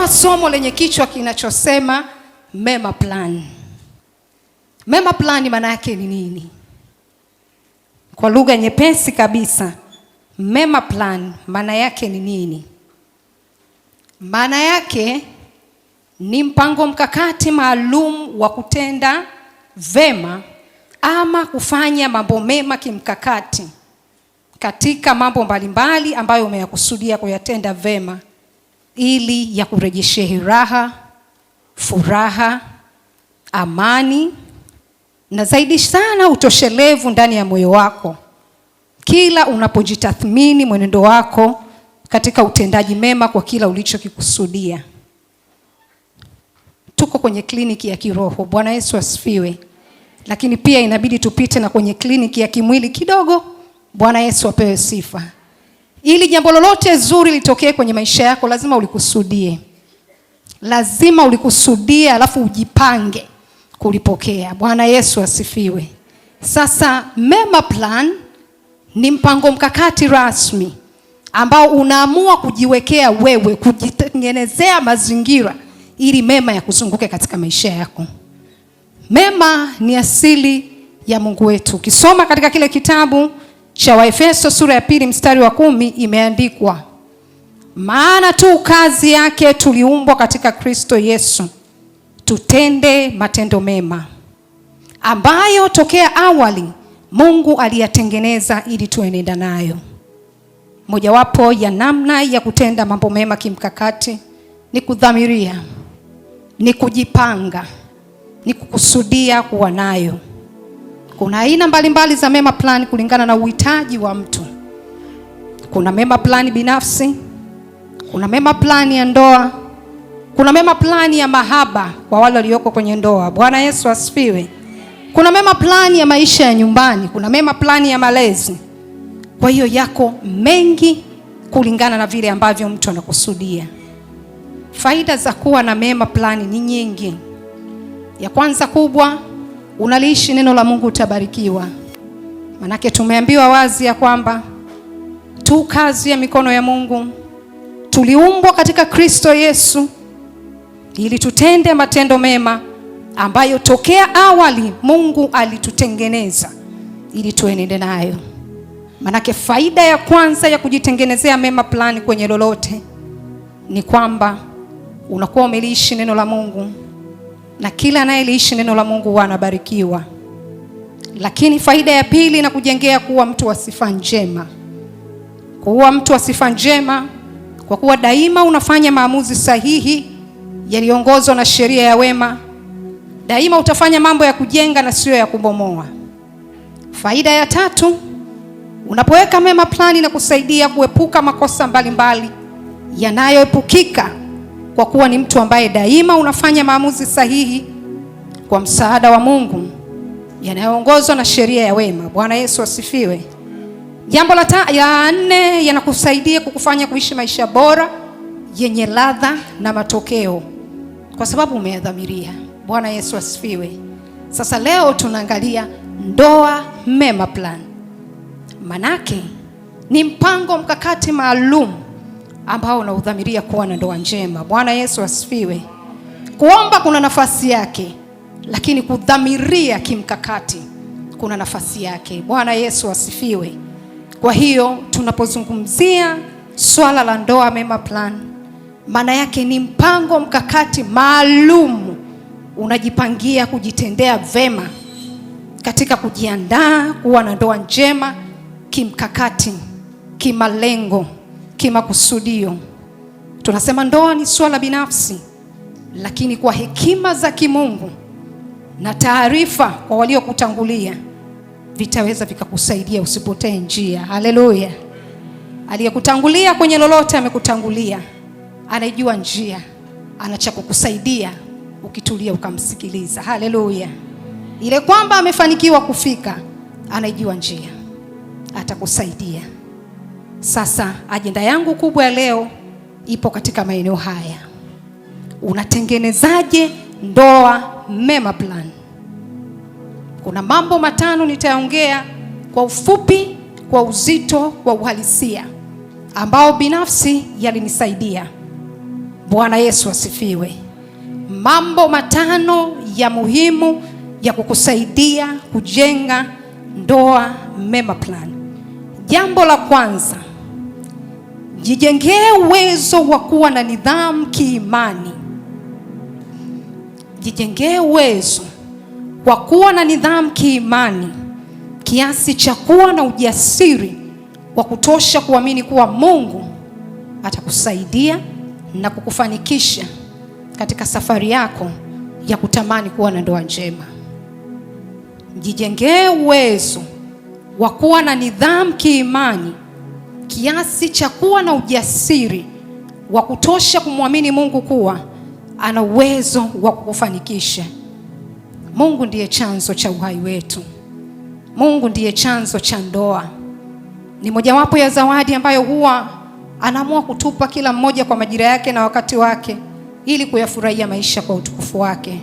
Nimesoma somo lenye kichwa kinachosema mema plan. Mema plan maana yake ni nini? Kwa lugha nyepesi kabisa, mema plan maana yake ni nini? Maana yake ni mpango mkakati maalum wa kutenda vema ama kufanya mambo mema kimkakati katika mambo mbalimbali ambayo umeyakusudia kuyatenda vema, ili ya kurejeshea raha, furaha, amani na zaidi sana utoshelevu ndani ya moyo wako kila unapojitathmini mwenendo wako katika utendaji mema kwa kila ulichokikusudia. Tuko kwenye kliniki ya kiroho, Bwana Yesu asifiwe. Lakini pia inabidi tupite na kwenye kliniki ya kimwili kidogo. Bwana Yesu apewe sifa. Ili jambo lolote zuri litokee kwenye maisha yako lazima ulikusudie. Lazima ulikusudie alafu ujipange kulipokea. Bwana Yesu asifiwe. Sasa mema plan ni mpango mkakati rasmi ambao unaamua kujiwekea wewe, kujitengenezea mazingira ili mema ya kuzunguke katika maisha yako. Mema ni asili ya Mungu wetu. Ukisoma katika kile kitabu cha Waefeso sura ya 2 mstari wa 10 imeandikwa, maana tu kazi yake tuliumbwa katika Kristo Yesu tutende matendo mema ambayo tokea awali Mungu aliyatengeneza ili tuenenda nayo. Mojawapo ya namna ya kutenda mambo mema kimkakati ni kudhamiria, ni kujipanga, ni kukusudia kuwa nayo. Kuna aina mbalimbali za mema plan kulingana na uhitaji wa mtu. Kuna mema plan binafsi, kuna mema plan ya ndoa, kuna mema plan ya mahaba kwa wale walioko kwenye ndoa. Bwana Yesu asifiwe. Kuna mema plan ya maisha ya nyumbani, kuna mema plan ya malezi. Kwa hiyo yako mengi kulingana na vile ambavyo mtu anakusudia. Faida za kuwa na mema plan ni nyingi. Ya kwanza kubwa, unaliishi neno la Mungu utabarikiwa. Manake tumeambiwa wazi ya kwamba tu kazi ya mikono ya Mungu, tuliumbwa katika Kristo Yesu ili tutende matendo mema ambayo tokea awali Mungu alitutengeneza ili tuenende nayo. Manake faida ya kwanza ya kujitengenezea mema plani kwenye lolote ni kwamba unakuwa umeliishi neno la Mungu, na kila anayeliishi neno la Mungu anabarikiwa. Lakini faida ya pili na kujengea kuwa mtu wa sifa njema. Kuwa mtu wa sifa njema kwa kuwa daima unafanya maamuzi sahihi yaliyoongozwa na sheria ya wema. Daima utafanya mambo ya kujenga na sio ya kubomoa. Faida ya tatu, unapoweka mema plani na kusaidia kuepuka makosa mbalimbali yanayoepukika kwa kuwa ni mtu ambaye daima unafanya maamuzi sahihi kwa msaada wa Mungu yanayoongozwa na sheria ya wema. Bwana Yesu asifiwe. Jambo la nne, yanakusaidia kukufanya kuishi maisha bora yenye ladha na matokeo kwa sababu umeyadhamiria. Bwana Yesu asifiwe. Sasa leo tunaangalia ndoa mema plan. Manake ni mpango mkakati maalum ambao unaudhamiria kuwa na ndoa njema. Bwana Yesu asifiwe. Kuomba kuna nafasi yake, lakini kudhamiria kimkakati kuna nafasi yake. Bwana Yesu asifiwe. Kwa hiyo tunapozungumzia swala la ndoa mema plan, maana yake ni mpango mkakati maalum unajipangia kujitendea vema katika kujiandaa kuwa na ndoa njema kimkakati, kimalengo, kimakusudio. Tunasema ndoa ni swala binafsi, lakini kwa hekima za kimungu na taarifa kwa waliokutangulia vitaweza vikakusaidia usipotee njia. Haleluya. Aliyekutangulia kwenye lolote amekutangulia, anajua njia, anacha kukusaidia ukitulia ukamsikiliza. Haleluya. Ile kwamba amefanikiwa kufika, anajua njia, atakusaidia. Sasa ajenda yangu kubwa ya leo ipo katika maeneo haya. Unatengenezaje ndoa mema plan? Kuna mambo matano nitaongea kwa ufupi, kwa uzito, kwa uhalisia ambao binafsi yalinisaidia. Bwana Yesu asifiwe. Mambo matano ya muhimu ya kukusaidia kujenga ndoa mema plan. Jambo la kwanza, jijengee uwezo wa kuwa na nidhamu kiimani. Jijengee uwezo wa kuwa na nidhamu kiimani kiasi cha kuwa na ujasiri wa kutosha kuamini kuwa Mungu atakusaidia na kukufanikisha katika safari yako ya kutamani kuwa na ndoa njema. Jijengee uwezo wa kuwa na nidhamu kiimani kiasi cha kuwa na ujasiri wa kutosha kumwamini Mungu kuwa ana uwezo wa kukufanikisha. Mungu ndiye chanzo cha uhai wetu. Mungu ndiye chanzo cha ndoa. Ni mojawapo ya zawadi ambayo huwa anaamua kutupa kila mmoja kwa majira yake na wakati wake ili kuyafurahia maisha kwa utukufu wake.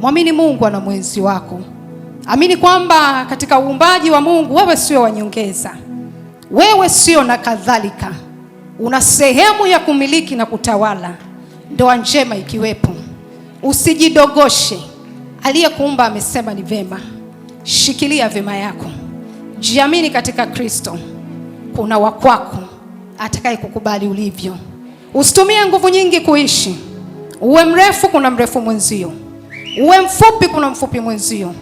Mwamini Mungu ana mwenzi wako. Amini kwamba katika uumbaji wa Mungu wewe sio wanyongeza. Wewe sio na kadhalika. Una sehemu ya kumiliki na kutawala ndoa njema ikiwepo. Usijidogoshe. Aliyekuumba amesema ni vema. Shikilia vema yako. Jiamini katika Kristo. Kuna wakwako atakaye kukubali ulivyo. Usitumie nguvu nyingi kuishi. Uwe mrefu, kuna mrefu mwenzio. Uwe mfupi, kuna mfupi mwenzio.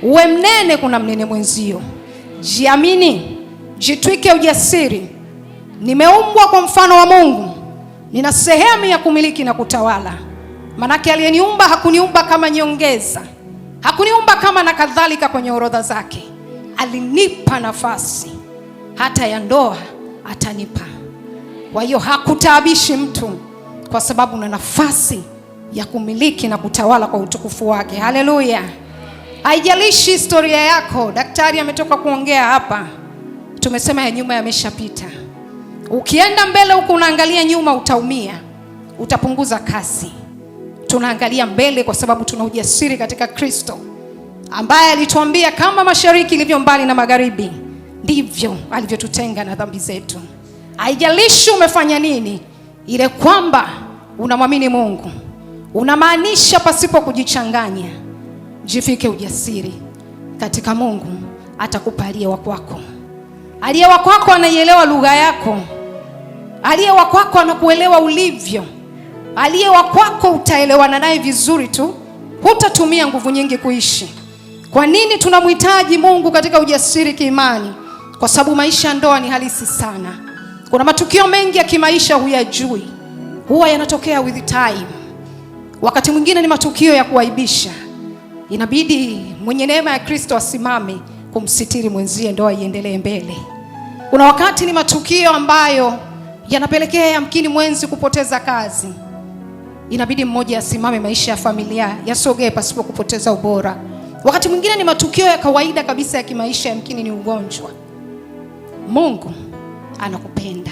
Uwe mnene, kuna mnene mwenzio. Jiamini, jitwike ujasiri. Nimeumbwa kwa mfano wa Mungu. Nina sehemu ya kumiliki na kutawala. Manake aliyeniumba hakuniumba kama nyongeza. Hakuniumba kama na kadhalika kwenye orodha zake. Alinipa nafasi hata ya ndoa atanipa. Kwa hiyo hakutaabishi mtu kwa sababu una nafasi ya kumiliki na kutawala kwa utukufu wake. Haleluya. Haijalishi historia yako. Daktari ametoka kuongea hapa. Tumesema ya nyuma yameshapita. Ukienda mbele huko unaangalia nyuma utaumia. Utapunguza kasi. Tunaangalia mbele kwa sababu tuna ujasiri katika Kristo, ambaye alituambia kama mashariki ilivyo mbali na magharibi, ndivyo alivyotutenga na dhambi zetu. Haijalishi umefanya nini, ile kwamba unamwamini Mungu, unamaanisha pasipo kujichanganya. Jifike ujasiri katika Mungu, atakupa aliye wa kwako. Aliye wa kwako anaielewa lugha yako. Aliye wa kwako anakuelewa ulivyo. Aliye wa kwako utaelewana naye vizuri tu. Hutatumia nguvu nyingi kuishi. Kwa nini tunamhitaji Mungu katika ujasiri kiimani? Kwa sababu maisha ya ndoa ni halisi sana. Kuna matukio mengi ya kimaisha huyajui. Huwa yanatokea with time. Wakati mwingine ni matukio ya kuaibisha. Inabidi mwenye neema ya Kristo asimame kumsitiri mwenzie, ndoa iendelee mbele. Kuna wakati ni matukio ambayo yanapelekea yamkini mwenzi kupoteza kazi. Inabidi mmoja asimame, maisha ya familia yasogee pasipo kupoteza ubora. Wakati mwingine ni matukio ya kawaida kabisa ya kimaisha, yamkini ni ugonjwa. Mungu anakupenda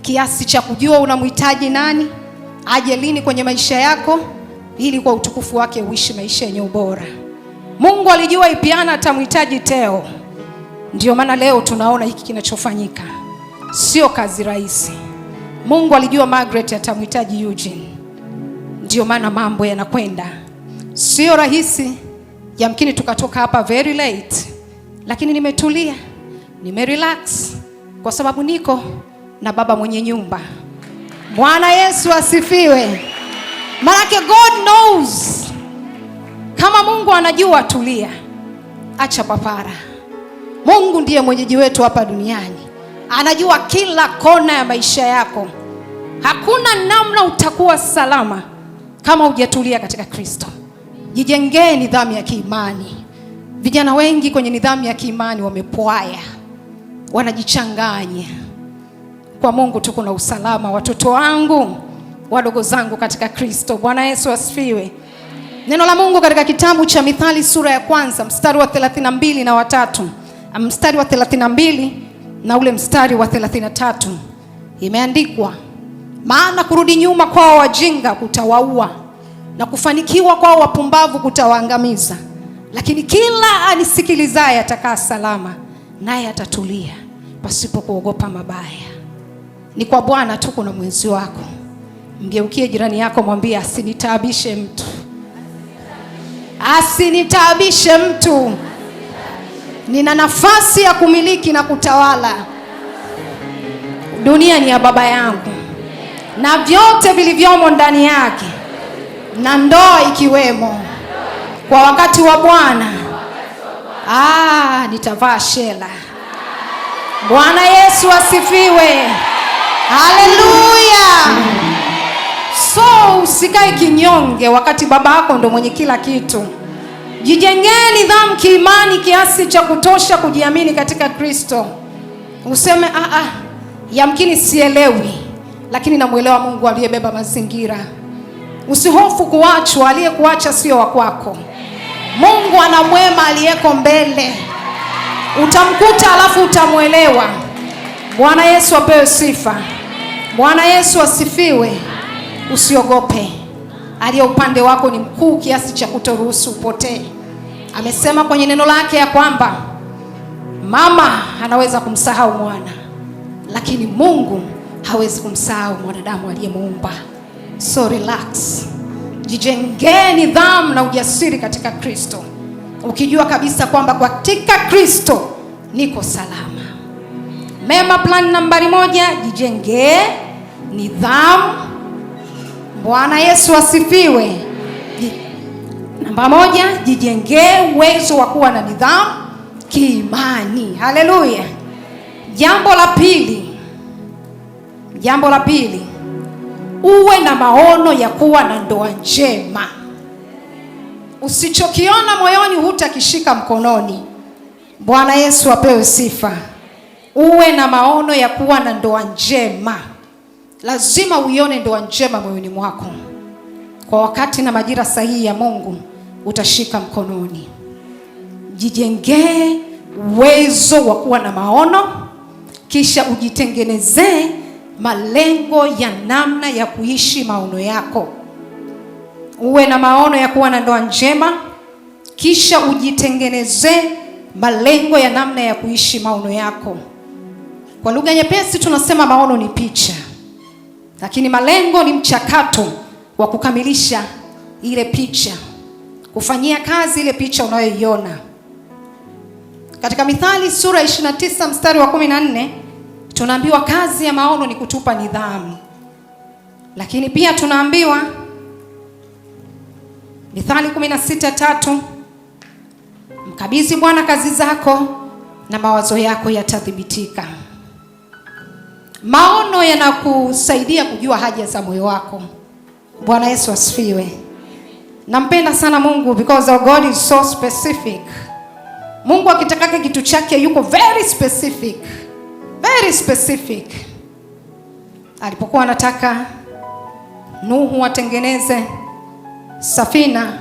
kiasi cha kujua unamhitaji nani, aje lini kwenye maisha yako, ili kwa utukufu wake uishi maisha yenye ubora. Mungu alijua Ipiana atamhitaji Teo. Ndio maana leo tunaona hiki kinachofanyika. Sio kazi rahisi. Mungu alijua Margaret atamhitaji Eugene. Ndio maana mambo yanakwenda. Sio rahisi. Yamkini tukatoka hapa very late. Lakini nimetulia. Nimerelax. Kwa sababu niko na baba mwenye nyumba. Bwana Yesu asifiwe. Maanake God knows. Kama Mungu anajua, tulia. Acha papara. Mungu ndiye mwenyeji wetu hapa duniani. Anajua kila kona ya maisha yako. Hakuna namna utakuwa salama kama hujatulia katika Kristo. Jijengee nidhamu ya kiimani. Vijana wengi kwenye nidhamu ya kiimani wamepwaya. Wanajichanganya. Kwa Mungu tuko na usalama. Watoto wangu, wadogo zangu katika Kristo. Bwana Yesu asifiwe. Neno la Mungu katika kitabu cha Mithali sura ya 1 mstari wa 32 na wa 3. Mstari wa 32 na ule mstari wa 33. Imeandikwa, maana kurudi nyuma kwao wajinga kutawaua, na kufanikiwa kwao wapumbavu kutawaangamiza. Lakini kila anisikilizaye atakaa salama, naye atatulia pasipo kuogopa mabaya. Ni kwa Bwana tu kuna mwenzi wako. Mgeukie jirani yako, mwambie asinitaabishe mtu. Asinitaabishe mtu. Nina nafasi ya kumiliki na kutawala. Dunia ni ya baba yangu na vyote vilivyomo ndani yake, na ndoa ikiwemo. Kwa wakati wa Bwana nitavaa shela. Bwana Yesu asifiwe. Haleluya. So usikae kinyonge wakati baba yako ndo mwenye kila kitu. Jijengee nidhamu kiimani kiasi cha kutosha kujiamini katika Kristo. Useme yamkini sielewi, lakini namuelewa Mungu aliyebeba mazingira. Usihofu kuachwa, aliyekuacha sio wa kwako. Mungu ana mwema aliyeko mbele. Utamkuta alafu utamuelewa. Bwana Yesu apewe sifa. Bwana Yesu asifiwe. Usiogope. Aliye upande wako ni mkuu kiasi cha kutoruhusu upotee. Amesema kwenye neno lake ya kwamba mama anaweza kumsahau mwana, lakini Mungu hawezi kumsahau mwanadamu aliyemuumba. So relax. Jijengee nidhamu na ujasiri katika Kristo, ukijua kabisa kwamba katika Kristo niko salama. Mema plan nambari 1, jijengee nidhamu. Bwana Yesu asifiwe. Namba 1, jijengee uwezo wa kuwa na nidhamu kiimani. Haleluya. Jambo la pili, uwe na maono ya kuwa na ndoa njema. Usichokiona moyoni hutakishika mkononi. Bwana Yesu apewe sifa. Uwe na maono ya kuwa na ndoa njema. Lazima uione ndoa njema moyoni mwako. Kwa wakati na majira sahihi ya Mungu utashika mkononi. Jijengee uwezo wa kuwa na maono, kisha ujitengenezee malengo ya namna ya kuishi maono yako. Uwe na maono ya kuwa na ndoa njema, kisha ujitengenezee malengo ya namna ya kuishi maono yako. Kwa lugha nyepesi tunasema maono ni picha, lakini malengo ni mchakato wa kukamilisha ile picha, kufanyia kazi ile picha unayoiona. Katika Mithali sura 29 mstari wa 14 tunaambiwa kazi ya maono ni kutupa nidhamu. Lakini pia tunaambiwa Mithali 16:3, mkabidhi Bwana kazi zako na mawazo yako yatathibitika. Maono yanakusaidia kujua haja za moyo wako. Bwana Yesu asifiwe. Nampenda sana Mungu because our God is so specific. Mungu akitaka kitu chake yuko very specific. Very specific. Alipokuwa anataka Nuhu atengeneze safina,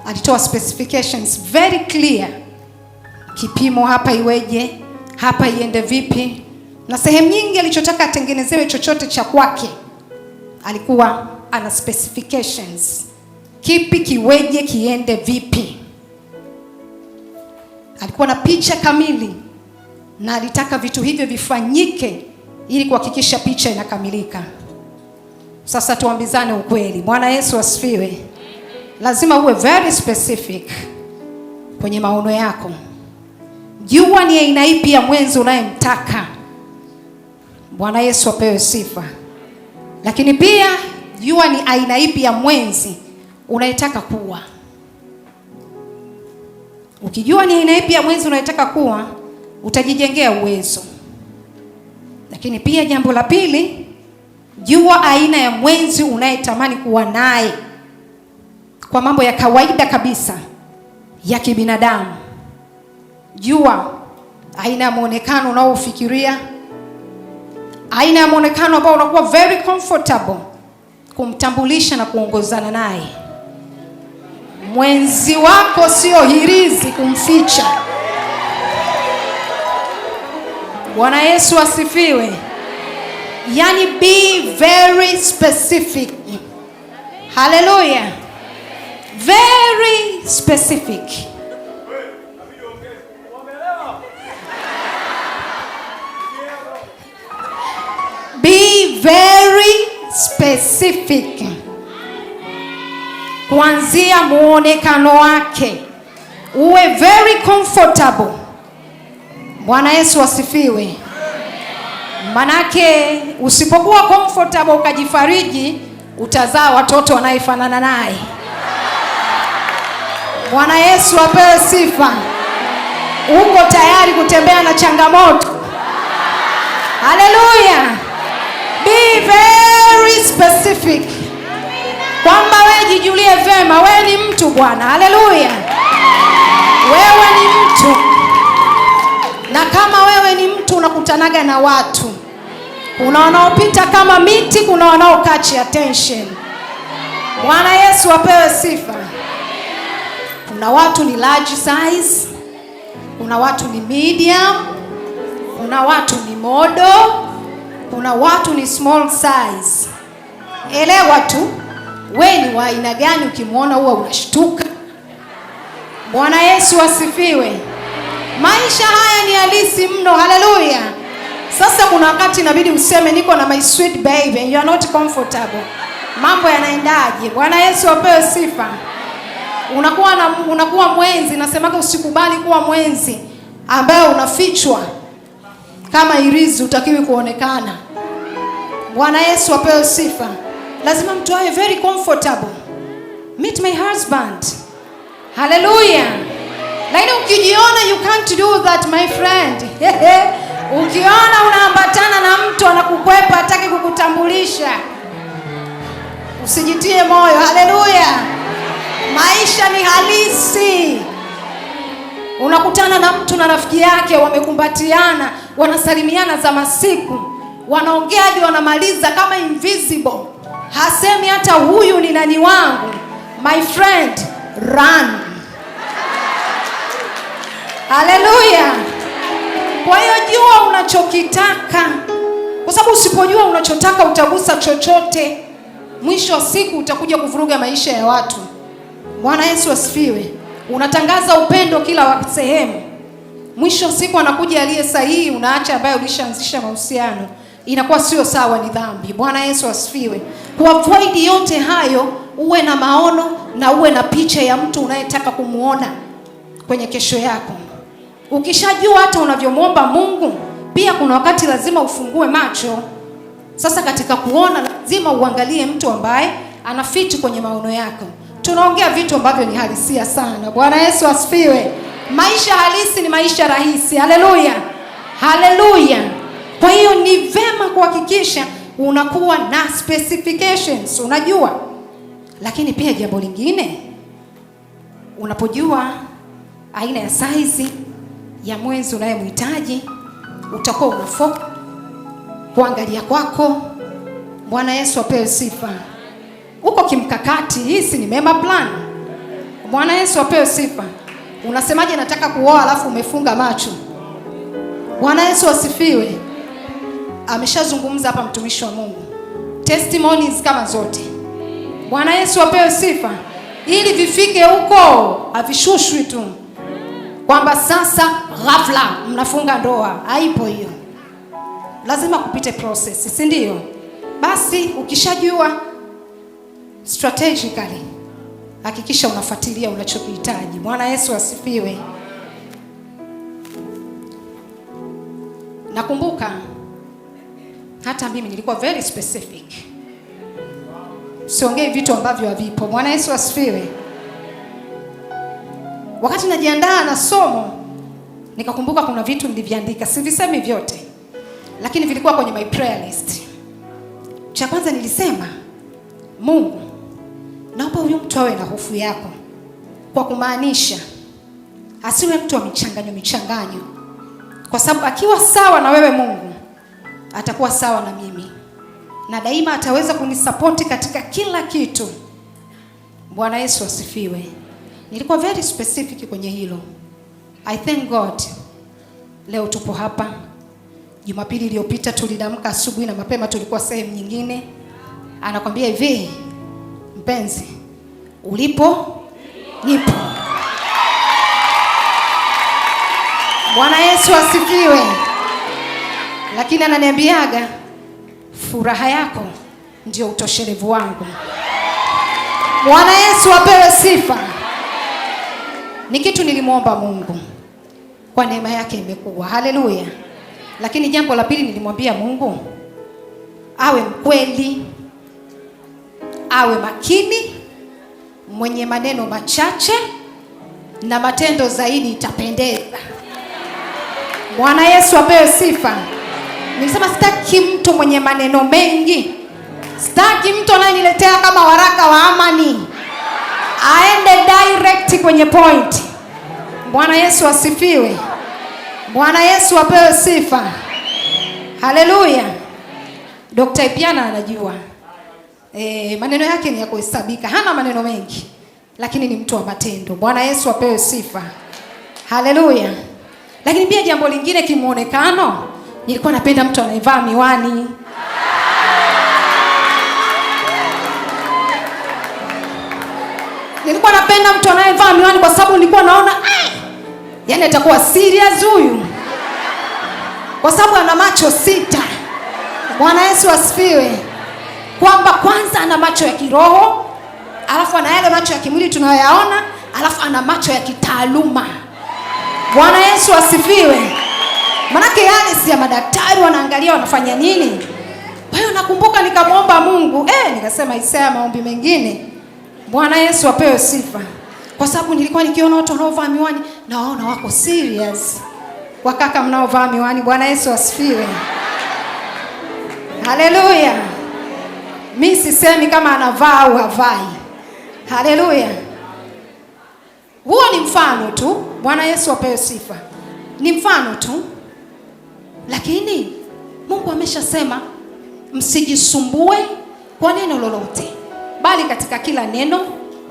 alitoa specifications very clear. Kipimo hapa iweje, hapa iende vipi, na sehemu nyingi alichotaka atengenezewe chochote cha kwake alikuwa ana specifications. Kipi kiweje, kiende vipi. Alikuwa na picha kamili na alitaka vitu hivyo vifanyike ili kuhakikisha picha inakamilika. Sasa tuambizane ukweli. Bwana Yesu asifiwe. Lazima uwe very specific kwenye maono yako. Jua ni aina ipi ya mwenzi unayemtaka. Bwana Yesu apewe sifa. Lakini pia jua ni aina ipi ya mwenzi unayetaka kuwa. Ukijua ni aina ipi ya mwenzi unayetaka kuwa, utajijengea uwezo. Lakini pia jambo la pili, jua aina ya mwenzi unayetamani kuwa naye kwa mambo ya kawaida kabisa ya kibinadamu. Jua aina ya muonekano unaofikiria, aina ya muonekano ambao unakuwa very comfortable kumtambulisha na kuongozana naye. Mwenzi wako sio hirizi kumficha. Bwana Yesu asifiwe. Yani be very specific. Hallelujah. Very specific. Be very specific. specific. Kuanzia muonekano wake, uwe very comfortable. Bwana Yesu asifiwe. Manake usipokuwa comfortable ukajifariji, utazaa watoto wanaofanana naye. Bwana Yesu apewe sifa. Uko tayari kutembea na changamoto? Haleluya. Be very specific. Kwamba wewe jijulie vema, wewe ni mtu Bwana. Haleluya. Wewe ni mtu. Na kama wewe ni mtu unakutanaga na watu. Kuna wanaopita kama miti, kuna wanaokachi attention. Bwana Yesu apewe sifa. Kuna watu ni large size, kuna watu ni medium, kuna watu ni modo, kuna watu ni small size. Elewa tu wewe ni wa aina gani, ukimwona huwa unashtuka. Bwana Yesu asifiwe. Maisha haya ni halisi mno. Haleluya. Sasa kuna wakati inabidi useme niko na my sweet baby and you are not comfortable. Mambo yanaendaje? Bwana Yesu apewe sifa. Unakuwa mwenzi, nasemaga usikubali kuwa mwenzi ambaye unafichwa kama irizi, utakiwi kuonekana. Bwana Yesu apewe sifa. Lazima mtu awe very comfortable. Meet my husband. Hallelujah. Lakini ukijiona you can't do that my friend. Ukiona unaambatana na mtu anakukwepa, hataki kukutambulisha, usijitie moyo. Hallelujah. Maisha ni halisi. Unakutana na mtu na rafiki yake, wamekumbatiana, wanasalimiana za masiku, wanaongea hadi wanamaliza kama invisible. Hasemi hata huyu ni nani wangu. My friend, run. Haleluya. Kwa hiyo jua unachokitaka, kwa sababu usipojua unachotaka utagusa chochote. Mwisho wa siku utakuja kuvuruga maisha ya watu. Bwana Yesu asifiwe. Unatangaza upendo kila sehemu, mwisho wa siku anakuja aliye sahihi, unaacha ambaye ulishaanzisha mahusiano. Inakuwa sio sawa, ni dhambi. Bwana Yesu asifiwe. Kuavoid yote hayo, uwe na maono na uwe na picha ya mtu unayetaka kumuona kwenye kesho yako. Ukishajua hata unavyomwomba Mungu, pia kuna wakati lazima ufungue macho. Sasa katika kuona lazima uangalie mtu ambaye anafiti kwenye maono yako. Tunaongea vitu ambavyo ni halisia sana. Bwana Yesu asifiwe. Maisha halisi ni maisha rahisi. Haleluya. Haleluya. Kwa hiyo ni vema kuhakikisha unakuwa na specifications, unajua. Lakini pia jambo lingine, unapojua aina ya size ya mwenzi unayemhitaji, utakuwa unafocus kuangalia kwako. Bwana Yesu apewe sifa. Uko kimkakati, hii si ni mema plan. Bwana Yesu apewe sifa. Unasemaje nataka kuoa alafu umefunga macho? Bwana Yesu asifiwe. Ameshazungumza hapa mtumishi wa Mungu. Testimonies kama zote. Bwana Yesu apewe sifa. Ili vifike huko, havishushwi tu kwamba sasa ghafla mnafunga ndoa. Haipo hiyo. Lazima kupite process, si ndio? Basi ukishajua strategically, hakikisha unafuatilia unachokihitaji. Bwana Yesu asifiwe. Nakumbuka hata mimi nilikuwa very specific. Siongei vitu ambavyo havipo. Bwana Yesu asifiwe. Wakati najiandaa na somo, nikakumbuka kuna vitu niliviandika. Sivisemi vyote, lakini vilikuwa kwenye my prayer list. Cha kwanza nilisema, Mungu, naomba huyu mtu awe na hofu yako. Kwa kumaanisha asiwe mtu wa michanganyo. Kwa sababu akiwa sawa na wewe Mungu, atakuwa sawa na mimi. Na daima ataweza kunisapoti katika kila kitu. Bwana Yesu asifiwe. Nilikuwa very specific kwenye hilo. I thank God. Leo tupo hapa. Jumapili iliyopita tulidamka asubuhi na mapema, tulikuwa sehemu nyingine. Anakwambia hivi, mpenzi, ulipo nipo. Bwana Yesu asifiwe. Lakini ananiambiaga furaha yako ndio utoshelevu wangu. Bwana Yesu apewe sifa. Ni kitu nilimwomba Mungu, kwa neema yake imekuwa. Haleluya. Lakini jambo la pili nilimwambia Mungu awe mkweli, awe makini, mwenye maneno machache na matendo zaidi itapendeza. Bwana Yesu apewe sifa. Nilisema sitaki mtu mwenye maneno mengi. Sitaki mtu anayeniletea kama waraka wa amani. Aende direct kwenye point. Bwana Yesu asifiwe. Bwana Yesu apewe sifa. Haleluya. Dr. Ipiana anajua. Maneno yake ni ya kuhesabika. Hana maneno mengi, lakini ni mtu wa matendo. Bwana Yesu apewe sifa. Haleluya. Lakini pia jambo lingine kimuonekano, nilikuwa napenda mtu anayevaa miwani. Nilikuwa napenda mtu anayevaa miwani kwa sababu nilikuwa naona yani atakuwa serious huyu, kwa sababu ana macho 6. Bwana Yesu asifiwe. Kwamba kwanza ana macho ya kiroho, alafu ana yale macho ya kimwili tunayoyaona, alafu ana macho ya kitaaluma. Bwana Yesu asifiwe. Manake yale si ya madaktari wanaangalia wanafanya nini. Kwa hiyo nakumbuka nikamwomba Mungu, nikasema Isaya maombi mengine. Bwana Yesu apewe sifa. Kwa sababu nilikuwa nikiona watu wanaovaa miwani na waona wako serious. Wakaka mnaovaa miwani, Bwana Yesu asifiwe. Haleluya. Mimi sisemi kama anavaa au havai. Haleluya. Huo ni mfano tu. Bwana Yesu apewe sifa. Ni mfano tu. Lakini Mungu ameshasema msijisumbue kwa neno lolote, bali katika kila neno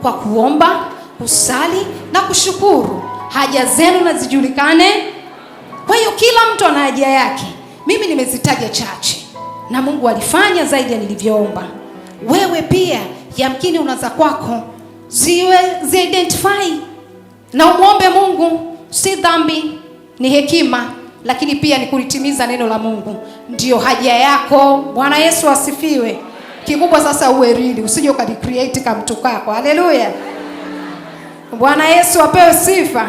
kwa kuomba, kusali na kushukuru haja zenu na zijulikane. Kwa hiyo kila mtu ana haja yake. Mimi nimezitaja chache na Mungu alifanya zaidi ya nilivyoomba. Wewe pia yamkini unaza kwako zi-identify na umuombe Mungu. Si dhambi, ni hekima, lakini pia ni kulitimiza neno la Mungu. Ndio haja yako. Bwana Yesu asifiwe. Kikubwa sasa uwe real, usije ukadicreate kama mtu kako. Haleluya. Bwana Yesu apewe sifa.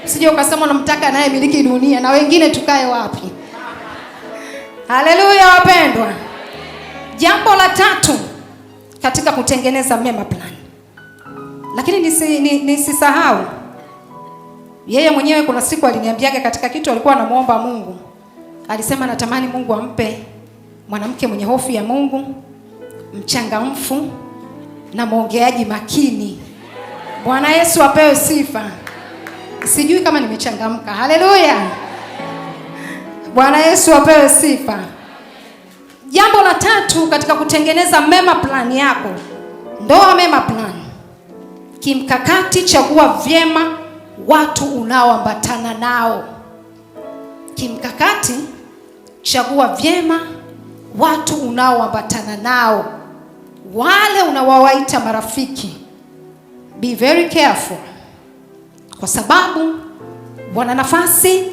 Usije ukasema unamtaka naye miliki dunia na wengine tukae wapi? Haleluya wapendwa. Jambo la tatu katika kutengeneza mema plan. Lakini nisisahau, yeye mwenyewe kuna siku aliniambiaga katika kitu alikuwa anamuomba Mungu. Alisema natamani Mungu ampe mwanamke mwenye hofu ya Mungu, mchangamfu na mwongeaji makini. Bwana Yesu apewe sifa. Sijui kama nimechangamka. Haleluya. Bwana Yesu apewe sifa. Jambo la tatu katika kutengeneza mema plan yako. Ndoa mema plan. Kimkakati, chagua vyema watu unaoambatana nao. Kimkakati, chagua vyema watu unaoambatana nao. Wale unawawaita marafiki, be very careful, kwa sababu wana nafasi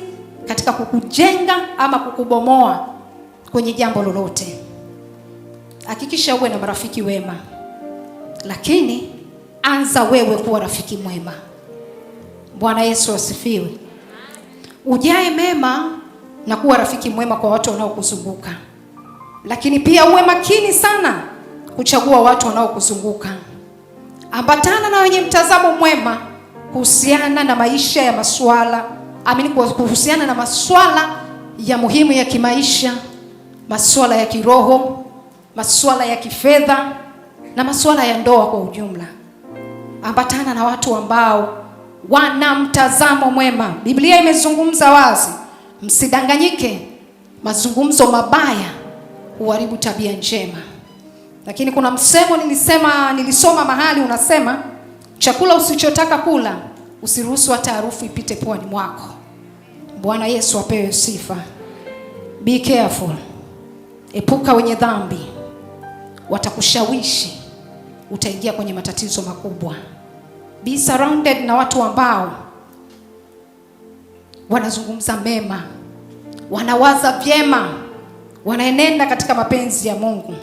katika kukujenga ama kukubomoa kwenye jambo lolote. Hakikisha uwe na marafiki wema, lakini anza wewe kuwa rafiki mwema. Bwana Yesu asifiwe. Ujae mema na kuwa rafiki mwema kwa watu wanaokuzunguka, lakini pia uwe makini sana kuchagua watu wanaokuzunguka. Ambatana na wenye mtazamo mwema kuhusiana na maisha ya kuhusiana na masuala ya muhimu ya kimaisha, masuala ya kiroho, masuala ya kifedha na masuala ya ndoa kwa ujumla. Ambatana na watu ambao wana mtazamo mwema. Biblia imezungumza wazi, msidanganyike. Mazungumzo mabaya huharibu tabia njema. Lakini kuna msemo nilisoma mahali unasema, chakula usichotaka kula usiruhusu hata harufu ipite puani mwako. Bwana Yesu apewe sifa. Be careful. Epuka wenye dhambi. Watakushawishi, utaingia kwenye matatizo makubwa. Be surrounded na watu ambao wanazungumza mema, wanawaza vyema, wanaenenda katika mapenzi ya Mungu.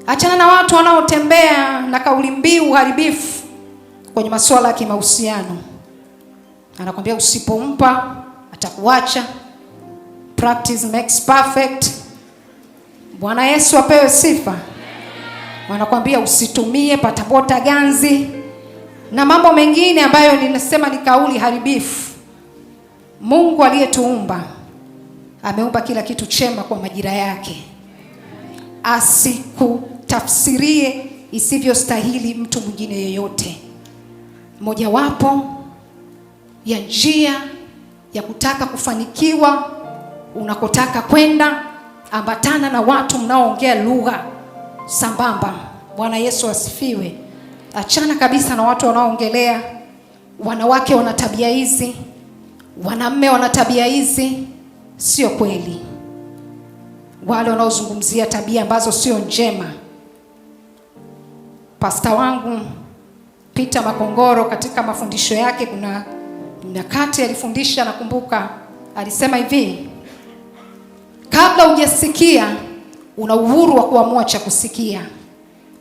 Achana na watu wanaotembea na kauli mbiu haribifu kwenye masuala ya kimahusiano. Anakuambia usipompa atakuacha. Practice makes perfect. Bwana Yesu apewe sifa. Wanakuambia usitumie patapota ganzi na mambo mengine ambayo ninasema ni kauli haribifu. Mungu aliyetuumba ameumba kila kitu chema kwa majira yake. Asikutafsirie isivyostahili mtu mwingine yeyote. Mojawapo ya njia ya kutaka kufanikiwa unakotaka kwenda, ambatana na watu mnaoongea lugha sambamba. Bwana Yesu asifiwe. Achana kabisa na watu wanaoongelea wanawake wana tabia hizi, wanaume wana tabia hizi. Sio kweli. Wale wanaozungumzia tabia ambazo sio njema. Pasta wangu Peter Makongoro katika mafundisho yake, kuna nyakati alifundisha, nakumbuka alisema hivi: kabla hujasikia una uhuru wa kuamua cha kusikia.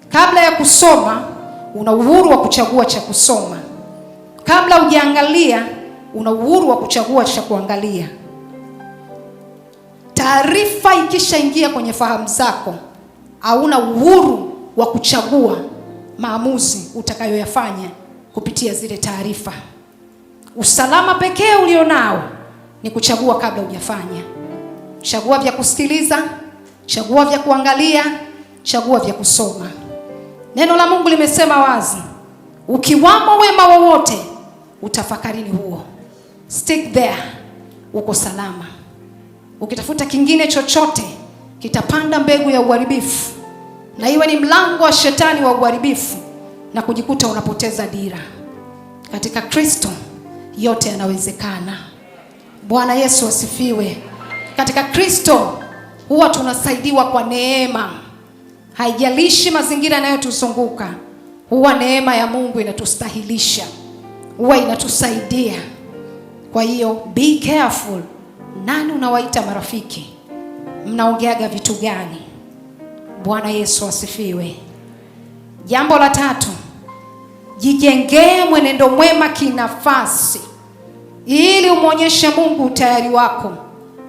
Kabla ya kusoma una uhuru wa kuchagua cha kusoma. Kabla hujaangalia una uhuru wa kuchagua cha kuangalia. Taarifa ikishaingia kwenye fahamu zako, hauna uhuru wa kuchagua maamuzi utakayoyafanya kupitia zile taarifa. Usalama pekee ulionao ni kuchagua kabla hujafanya. Chagua vya kusikiliza, chagua vya kuangalia, chagua vya kusoma. Neno la Mungu limesema wazi, ukiwamo wema wowote utafakarini huo. Stick there, uko salama. Ukitafuta kingine chochote kitapanda mbegu ya uharibifu, na iwe ni mlango wa shetani wa uharibifu, na kujikuta unapoteza dira. Katika Kristo yote yanawezekana. Bwana Yesu asifiwe. Katika Kristo huwa tunasaidiwa kwa neema. Haijalishi mazingira yanayotuzunguka, huwa neema ya Mungu inatustahilisha, huwa inatusaidia. Kwa hiyo be careful. Nani unawaita marafiki? Mnaongeaga vitu gani? Bwana Yesu asifiwe. Jambo la tatu, jijengee mwenendo mwema kinafasi, ili umwonyeshe Mungu utayari wako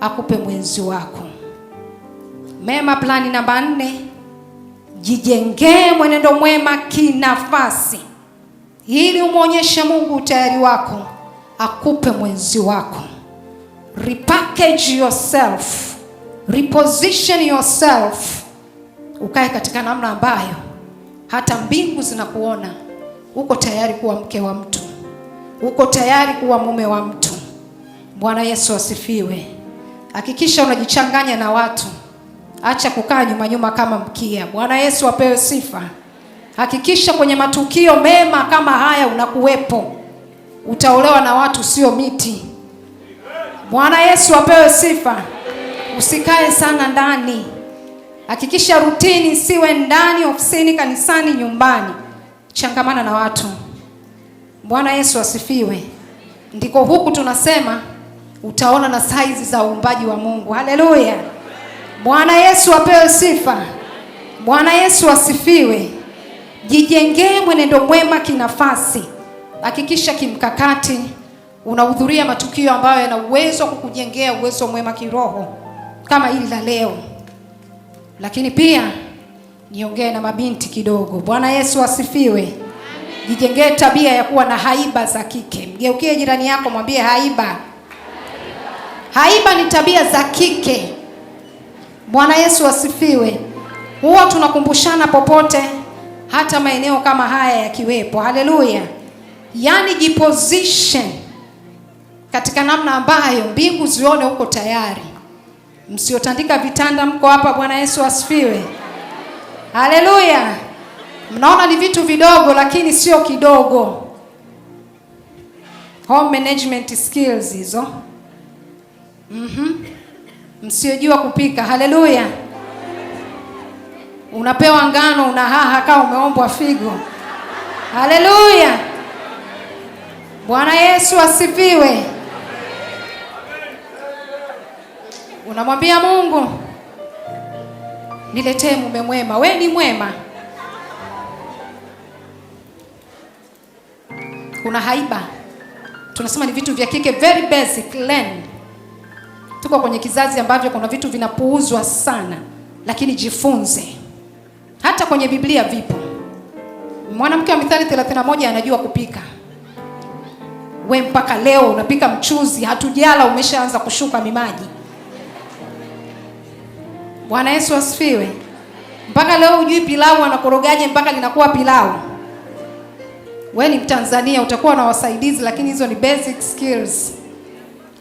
akupe mwenzi wako. Mema plani namba 4, jijengee mwenendo mwema kinafasi, ili umwonyeshe Mungu utayari wako akupe mwenzi wako. Repackage yourself, reposition yourself, ukae katika namna ambayo hata mbingu zinakuona uko tayari kuwa mke wa mtu, uko tayari kuwa mume wa mtu. Bwana Yesu asifiwe. Hakikisha unajichanganya na watu, acha kukaa nyuma kama mkia. Bwana Yesu apewe sifa. Hakikisha kwenye matukio mema kama haya unakuwepo. Utaolewa na watu, sio miti. Bwana Yesu apewe sifa. Usikae sana ndani. Hakikisha rutini siwe ndani, ofisini, kanisani, nyumbani. Changamana na watu. Bwana Yesu asifiwe. Ndiko huku tunasema utaona na saizi za uumbaji wa Mungu. Haleluya. Bwana Yesu apewe sifa. Bwana Yesu asifiwe. Jijengee mwenendo mwema kinafasi. Hakikisha kimkakati unahudhuria matukio ambayo yana uwezo wa kukujengea uwezo mwema kiroho kama hili la leo. Lakini pia niongee na mabinti kidogo. Bwana Yesu asifiwe. Jijengee tabia ya kuwa na haiba za kike. Mgeukie jirani yako, mwambie haiba. Haiba ni tabia za kike. Bwana Yesu asifiwe. Huwa tunakumbushana popote, hata maeneo kama haya yakiwepo. Haleluya. Yani jiposition katika namna ambayo mbingu zione uko tayari. Msiotandika vitanda mko hapa. Bwana Yesu asifiwe. Haleluya. Mnaona ni vitu vidogo, lakini sio kidogo. Home management skills hizo. Msiojua kupika. Haleluya. Unapewa ngano unahaha kama umeombwa figo. Haleluya. Bwana Yesu asifiwe. Unamwambia Mungu, Niletee mume mwema. We ni mwema. Kuna haiba. Tunasema ni vitu vya kike, very basic, learn. Tuko kwenye kizazi ambavyo kuna vitu vinapuuzwa sana, lakini jifunze. Hata kwenye Biblia vipo. Mwanamke wa Mithali 31 anajua kupika. We mpaka leo unapika mchuzi, hatujala umeshaanza kushuka mimaji. Bwana Yesu asifiwe. Mpaka leo hujui pilau anakorogaje mpaka linakuwa pilau. We ni Mtanzania, utakuwa na wasaidizi, lakini hizo ni basic skills.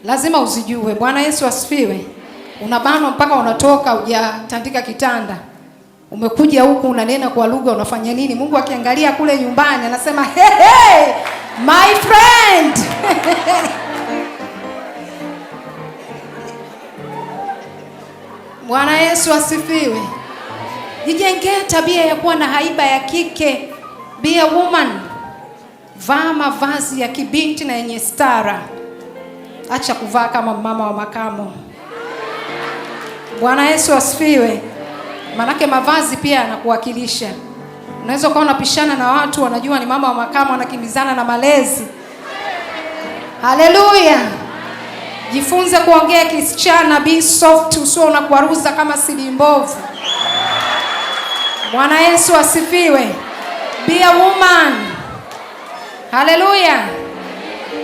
Lazima uzijue. Bwana Yesu asifiwe. Unabanwa mpaka unatoka hujatandika kitanda. Umekuja huku unanena kwa lugha, unafanya nini? Mungu akiangalia kule nyumbani anasema, "Hey, hey, my friend." Bwana Yesu asifiwe. Jijengee tabia ya kuwa na haiba ya kike. Be a woman. Vaa mavazi ya kibinti na yenye stara. Acha kuvaa kama mama wa makamo. Bwana Yesu asifiwe. Manake mavazi pia yanakuwakilisha. Unaweza kuwa unapishana na watu wanajua ni mama wa makamo, wanakimbizana na malezi. Haleluya. Jifunze kuongea kisichana, be soft, usio unakwaruza kama sidi mbovu. Bwana Yesu asifiwe. Be a woman. Haleluya.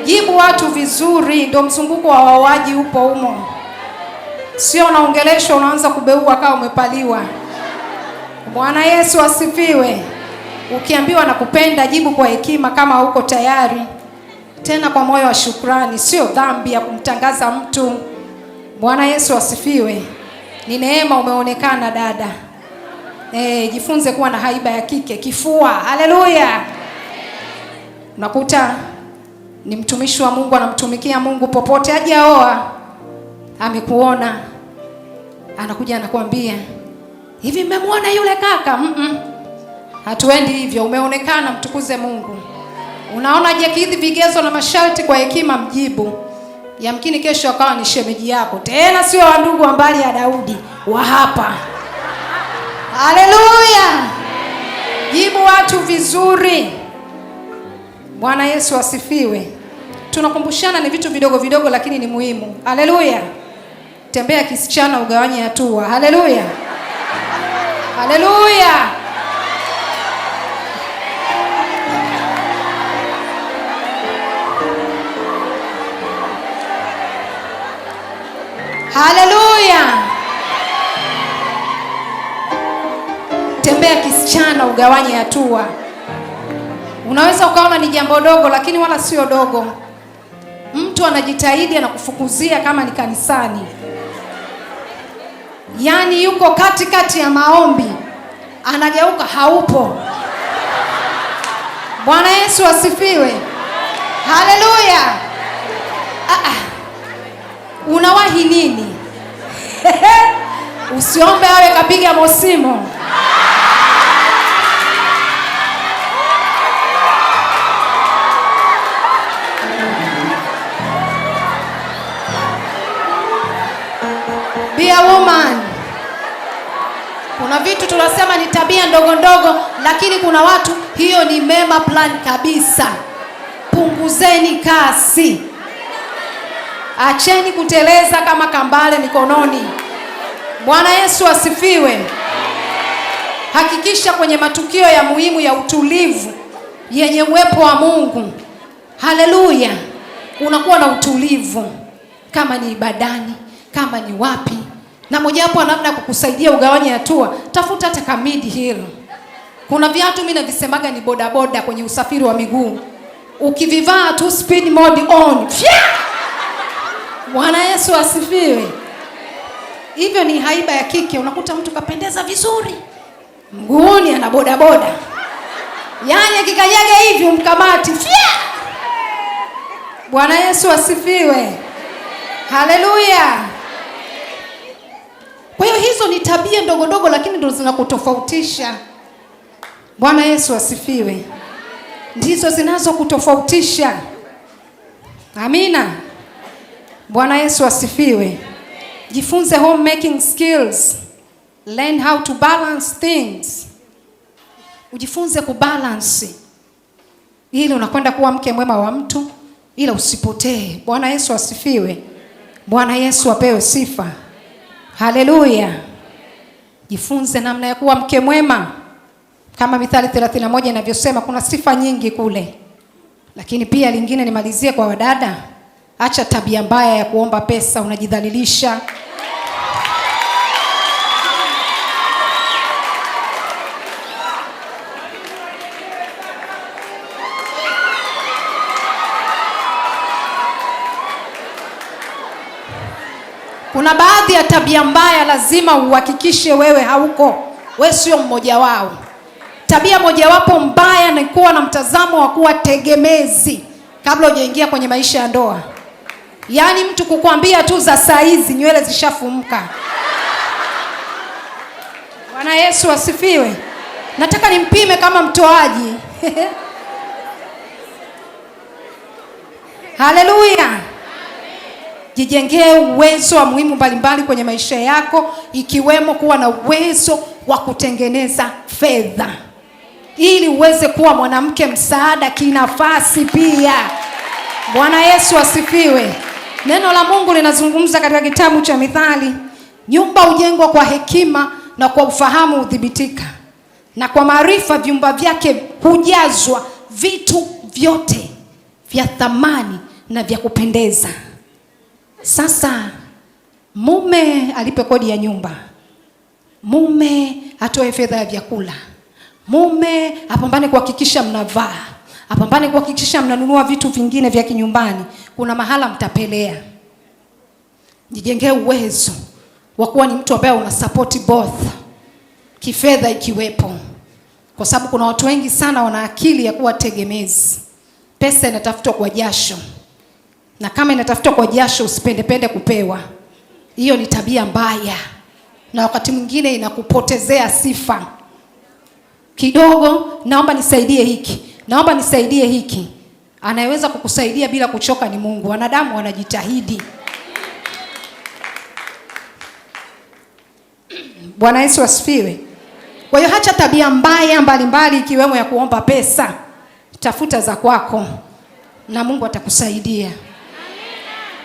Jibu watu vizuri, ndio mzunguko wa wawaji upo humo. Sio unaongeleshwa unaanza kubeua kama umepaliwa. Bwana Yesu asifiwe. Ukiambiwa nakupenda, jibu kwa hekima kama uko tayari. Tena kwa moyo wa shukrani, sio dhambi ya kumtangaza mtu. Bwana Yesu asifiwe. Ni neema umeonekana dada. Jifunze kuwa na haiba ya kike, kifua. Haleluya. Unakuta ni mtumishi wa Mungu anamtumikia Mungu popote hajaoa. Amekuona. Anakuja anakuambia, "Hivi mmemwona yule kaka?" Hatuendi hivyo. Umeonekana, mtukuze Mungu. Unaona jakidhi vigezo na masharti kwa hekima, mjibu. Yamkini kesho akawa ni shemeji yako. Tena sio wa ndugu wa mbali ya Daudi, wa hapa. Haleluya. Jibu watu vizuri. Bwana Yesu asifiwe. Tunakumbushana ni vitu vidogo vidogo lakini ni muhimu. Haleluya. Tembea kisichana, ugawanye hatua. Haleluya. Haleluya. Haleluya. Tembea kisichana, ugawanye hatua. Unaweza ukaona ni jambo dogo lakini wala sio dogo. Mtu anajitahidi anakufukuzia kama ni kanisani. Yaani yuko katikati ya maombi, anageuka haupo. Bwana Yesu asifiwe. Haleluya. Unawahi nini? Usiombe awe kapiga mosimo. Be a woman. Kuna vitu tunasema ni tabia ndogo ndogo, lakini kuna watu hiyo ni mema plan kabisa. Punguzeni kasi. Acheni kuteleza kama kambale mikononi. Bwana Yesu asifiwe. Hakikisha kwenye matukio ya muhimu ya utulivu yenye uwepo wa Mungu. Haleluya. Unakuwa na utulivu. Kama ni ibadani, kama ni wapi. Na mojawapo namna kukusaidia ugawanye hatua, tafuta hata kamidi hilo. Kuna viatu mimi navisemaga ni bodaboda kwenye usafiri wa miguu. Ukivivaa tu speed mode on. Bwana Yesu asifiwe. Hivyo ni haiba ya kike. Unakuta mtu kapendeza vizuri, mguuni ana bodaboda. Yaani akikanyaga hivi umkamati. Bwana Yesu asifiwe. Haleluya. Kwa hiyo hizo ni tabia ndogo ndogo lakini ndio zinakutofautisha. Bwana Yesu asifiwe. Ndizo zinazokutofautisha. Amina. Bwana Yesu asifiwe. Jifunze homemaking skills. Learn how to balance things. Ujifunze kubalance. Ili unakwenda kuwa mke mwema wa mtu, ila usipotee. Bwana Yesu asifiwe. Bwana Yesu apewe sifa. Haleluya. Jifunze namna ya kuwa mke mwema. Kama Mithali 31 inavyosema, kuna sifa nyingi kule. Lakini pia lingine nimalizie kwa wadada. Acha tabia mbaya ya kuomba pesa, unajidhalilisha. Kuna baadhi ya tabia mbaya lazima uhakikishe wewe hauko. Wewe sio mmoja wao. Tabia mojawapo mbaya ni kuwa na mtazamo wa kuwa tegemezi kabla hujaingia kwenye maisha ya ndoa. Yaani mtu kukuambia tu za saizi nywele zishafumuka. Bwana Yesu asifiwe. Nataka nimpime kama mtoaji. Haleluya. Jijengee uwezo wa muhimu mbalimbali kwenye maisha yako, ikiwemo kuwa na uwezo wa kutengeneza fedha, ili uweze kuwa mwanamke msaada kinafasi pia. Bwana Yesu asifiwe. Neno la Mungu linazungumza katika kitabu cha Mithali, nyumba hujengwa kwa hekima na kwa ufahamu hudhibitika, na kwa maarifa vyumba vyake hujazwa vitu vyote vya thamani na vya kupendeza. Sasa mume alipe kodi ya nyumba, mume atoe fedha ya vyakula, mume apambane kuhakikisha mnavaa, apambane kuhakikisha mnanunua vitu vingine vya kinyumbani. Kuna mahala mtapelea. Jijengee uwezo wa kuwa ni mtu ambaye una support both, kifedha ikiwepo, kwa sababu kuna watu wengi sana wana akili ya kuwa tegemezi. Pesa inatafutwa kwa jasho, na kama inatafutwa kwa jasho usipendepende kupewa. Hiyo ni tabia mbaya, na wakati mwingine inakupotezea sifa. Kidogo, naomba nisaidie hiki, naomba nisaidie hiki. Anayeweza kukusaidia bila kuchoka ni Mungu. Wanadamu wanajitahidi. Bwana Yesu asifiwe. Kwa hiyo acha tabia mbaya mbalimbali, ikiwemo ya kuomba pesa. Tafuta za kwako na Mungu atakusaidia.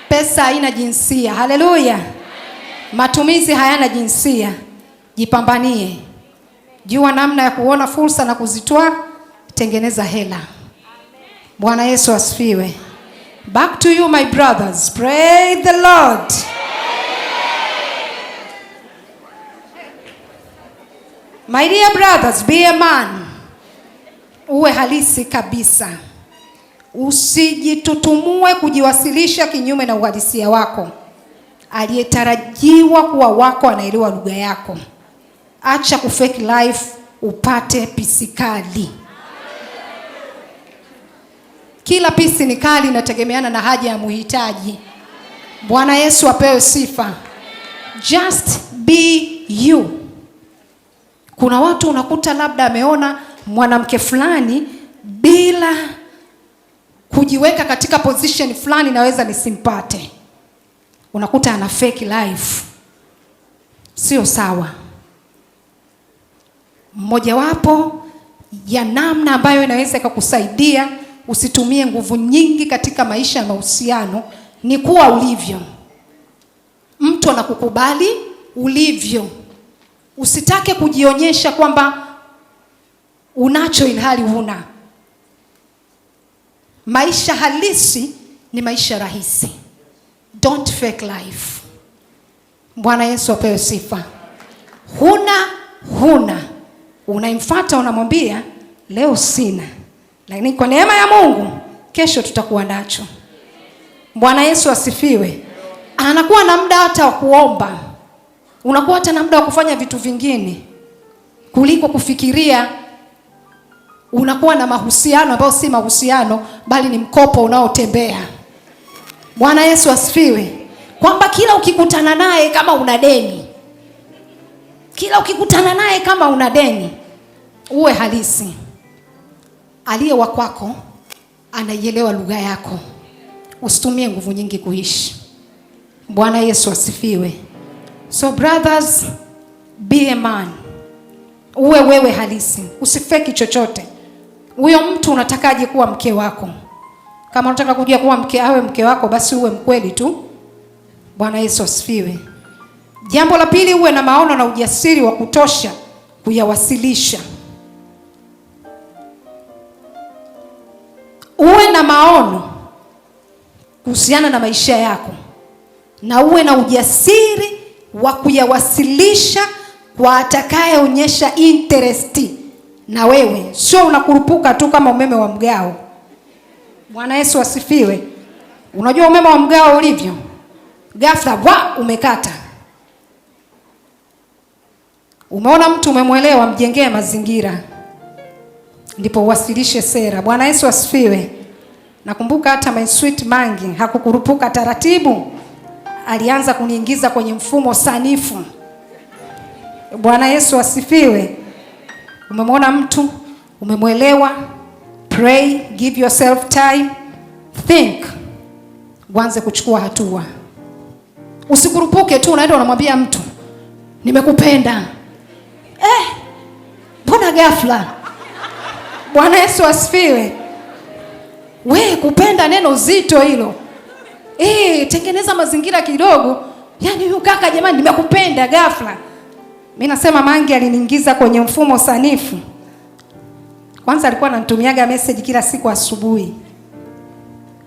Pesa haina jinsia. Haleluya. Matumizi hayana jinsia. Jipambanie. Jua namna ya kuona fursa na kuzitoa. Tengeneza hela. Bwana Yesu asifiwe. Back to you my brothers. Praise the Lord. My dear brothers, be a man. Uwe halisi kabisa. Usijitutumue kujiwasilisha kinyume na uhalisia wako. Aliyetarajiwa kuwa wako anaelewa lugha yako. Acha kufake life upate pisi kali. Kila pisi ni kali, inategemeana na haja ya muhitaji. Bwana Yesu apewe sifa. Just be you. Kuna watu unakuta labda ameona mwanamke fulani bila kujiweka katika position fulani naweza nisimpate. Unakuta ana fake life. Sio sawa. Mmojawapo ya namna ambayo inaweza kukusaidia usitumie nguvu nyingi katika maisha ya mahusiano ni kuwa ulivyo. Mtu anakukubali ulivyo. Usitake kujionyesha kwamba unacho ilhali huna. Maisha halisi ni maisha rahisi. Don't fake life. Bwana Yesu apewe sifa. Huna. Unaimfuata unamwambia leo sina, lakini kwa neema ya Mungu kesho tutakuwa nacho. Bwana Yesu asifiwe. Anakuwa na muda hata wa kuomba. Unakuwa hata na muda wa kufanya vitu vingine kuliko kufikiria unakuwa na mahusiano ambayo si mahusiano bali ni mkopo unaotembea. Bwana Yesu asifiwe. Kwamba kila ukikutana naye kama una deni. Kila ukikutana naye kama una deni. Uwe halisi. Aliye wa kwako anaielewa lugha yako. Usitumie nguvu nyingi kuishi. Bwana Yesu asifiwe. So brothers, Be a man. Uwe wewe halisi. Usifeki chochote. Huyo mtu unatakaje kuwa mke wako? Kama unataka kujua kuwa awe mke wako, basi uwe mkweli tu. Bwana Yesu asifiwe. Jambo la pili, uwe na maono na ujasiri wa kutosha kuyawasilisha. Uwe na maono kuhusiana na maisha yako na uwe na ujasiri wa kuyawasilisha kwa atakayeonyesha interest na wewe. Sio unakurupuka tu kama umeme wa mgao. Bwana Yesu asifiwe. Unajua umeme wa mgao ulivyo? Ghafla umekata. Umeona mtu umemwelewa, mjengee mazingira ndipo uwasilishe sera. Bwana Yesu asifiwe. Nakumbuka hata my sweet Mangi hakukurupuka, taratibu alianza kuniingiza kwenye mfumo sanifu. Bwana Yesu asifiwe. Umemwona mtu, umemwelewa, pray, give yourself time, think, uanze kuchukua hatua. Usikurupuke tu unaenda unamwambia mtu nimekupenda. Mbona ghafla? Bwana Yesu asifiwe. Kupenda neno zito hilo. Tengeneza mazingira kidogo. Yaani huyu kaka jamani nimekupenda ghafla. Mimi nasema Mangi aliniingiza kwenye mfumo sanifu. Kwanza alikuwa ananitumiaga message kila siku asubuhi.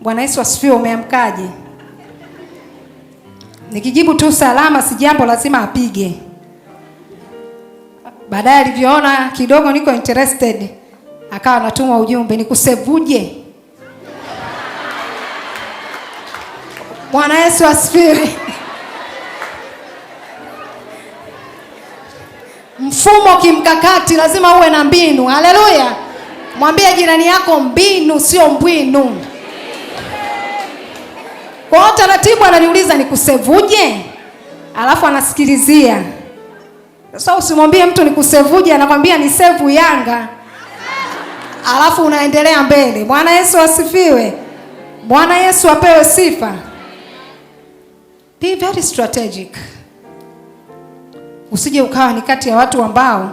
Bwana Yesu asifiwe, umeamkaje? Nikijibu tu salama si jambo lazima apige. Baadaye alivyoona kidogo niko interested, akawa anatuma ujumbe, nikusevuje? Bwana Yesu asifiwe. Mfumo kimkakati lazima uwe na mbinu. Haleluya. Mwambie jirani yako mbinu sio mbwinu. Kwa taratibu ananiuliza nikusevuje? Alafu anasikilizia. Sasa usimwambie mtu nikusevuje, anakwambia ni save Yanga. Alafu unaendelea mbele. Bwana Yesu asifiwe. Bwana Yesu apewe sifa. Be very strategic. Usije ukawa ni kati ya watu ambao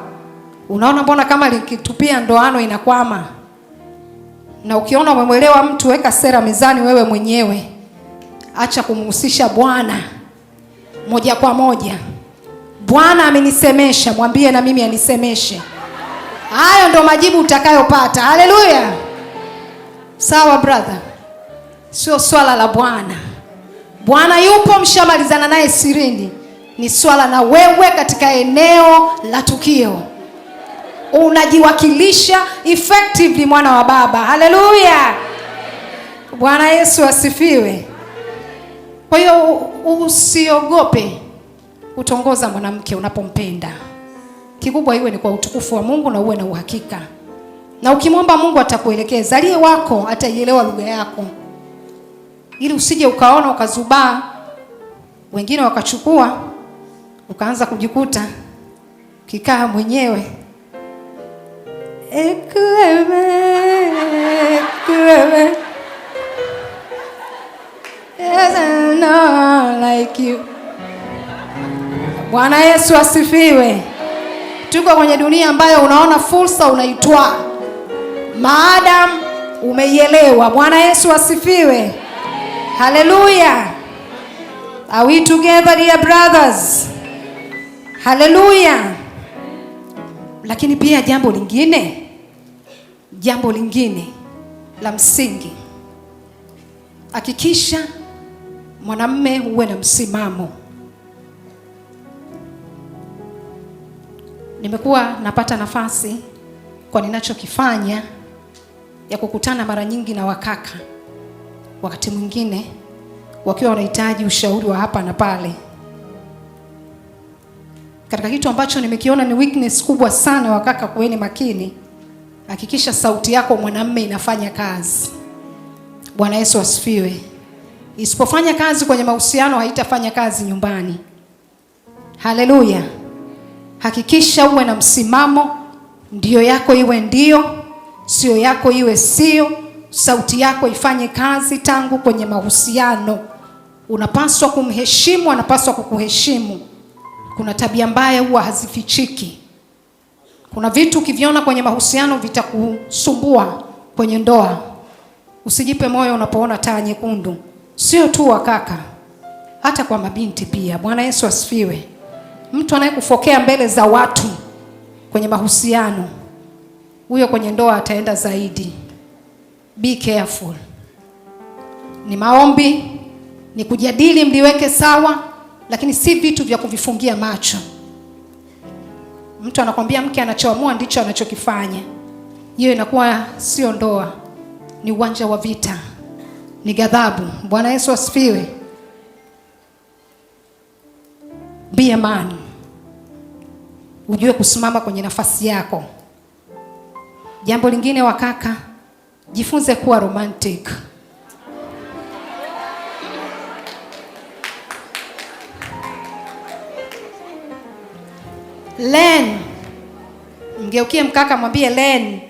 unaona mbona kama likitupia ndoano inakwama. Na ukiona umemwelewa mtu, weka sera mezani wewe mwenyewe. Acha kumhusisha Bwana moja kwa moja. Bwana amenisemesha, mwambie na mimi anisemeshe. Hayo ndo majibu utakayopata. Haleluya. Sawa brother. Sio swala la Bwana. Bwana yupo, mshamalizana naye sirini. Ni swala na wewe katika eneo la tukio. Unajiwakilisha effectively mwana wa Baba. Haleluya. Bwana Yesu asifiwe. Kwa hiyo usiogope kutongoza mwanamke unapompenda. Kikubwa iwe ni kwa utukufu wa Mungu na uwe na uhakika. Na ukimwomba Mungu atakuelekeza. Aliye wako ataielewa lugha yako. Ili usije ukaona ukazubaa, wengine wakachukua, ukaanza kujikuta kikaa mwenyewe. Yes, I know like you. Bwana Yesu asifiwe. Tuko kwenye dunia ambayo unaona fursa unaitwa maadam umeielewa. Bwana Yesu asifiwe. Hallelujah. Are we together dear brothers? Hallelujah. Lakini pia jambo lingine la msingi, hakikisha mwanamume uwe na msimamo. Nimekuwa napata nafasi kwa ninachokifanya ya kukutana mara nyingi na wakaka, wakati mwingine wakiwa wanahitaji ushauri wa hapa na pale. Katika kitu ambacho nimekiona ni weakness kubwa sana, wakaka kuweni makini. Hakikisha sauti yako mwanamume inafanya kazi. Bwana Yesu asifiwe. Isipofanya kazi kwenye mahusiano, haitafanya kazi nyumbani. Haleluya. Hakikisha uwe na msimamo. Ndio yako iwe ndio, sio yako iwe sio. Sauti yako ifanye kazi tangu kwenye mahusiano. Unapaswa kumheshimu, anapaswa kukuheshimu. Kuna tabia mbaya huwa hazifichiki. Kuna vitu ukiviona kwenye mahusiano vitakusumbua kwenye ndoa. Usijipe moyo unapoona taa nyekundu. Sio tu wakaka, hata kwa mabinti pia. Bwana Yesu asifiwe. Mtu anayekufokea mbele za watu kwenye mahusiano, huyo kwenye ndoa ataenda zaidi. Be careful. Ni maombi, ni kujadili mliweke sawa, lakini si vitu vya kuvifungia macho. Mtu anakwambia mke anachoamua ndicho anachokifanya. Hiyo inakuwa sio ndoa, ni uwanja wa vita, ni ghadhabu. Bwana Yesu asifiwe. Be a man. Ujue kusimama kwenye nafasi yako. Jambo lingine wakaka, jifunze kuwa romantic. Learn. Mgeukie mkaka mwambie learn.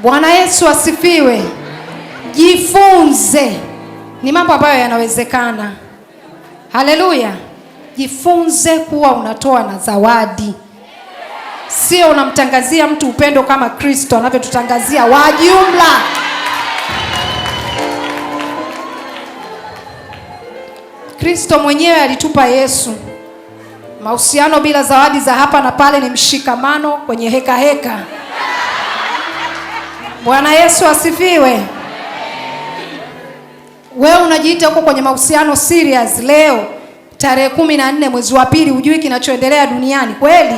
Bwana Yesu asifiwe. Jifunze. Ni mambo ambayo yanawezekana. Haleluya. Jifunze kuwa unatoa na zawadi. Sio unamtangazia mtu upendo kama Kristo anavyotutangazia wa jumla. Kristo mwenyewe alitupa Yesu. Mahusiano bila zawadi za hapa na pale ni mshikamano kwenye heka heka. Bwana Yesu asifiwe. Wewe unajiita huko kwenye mahusiano serious leo tarehe 14 mwezi wa pili, hujui kinachoendelea duniani kweli?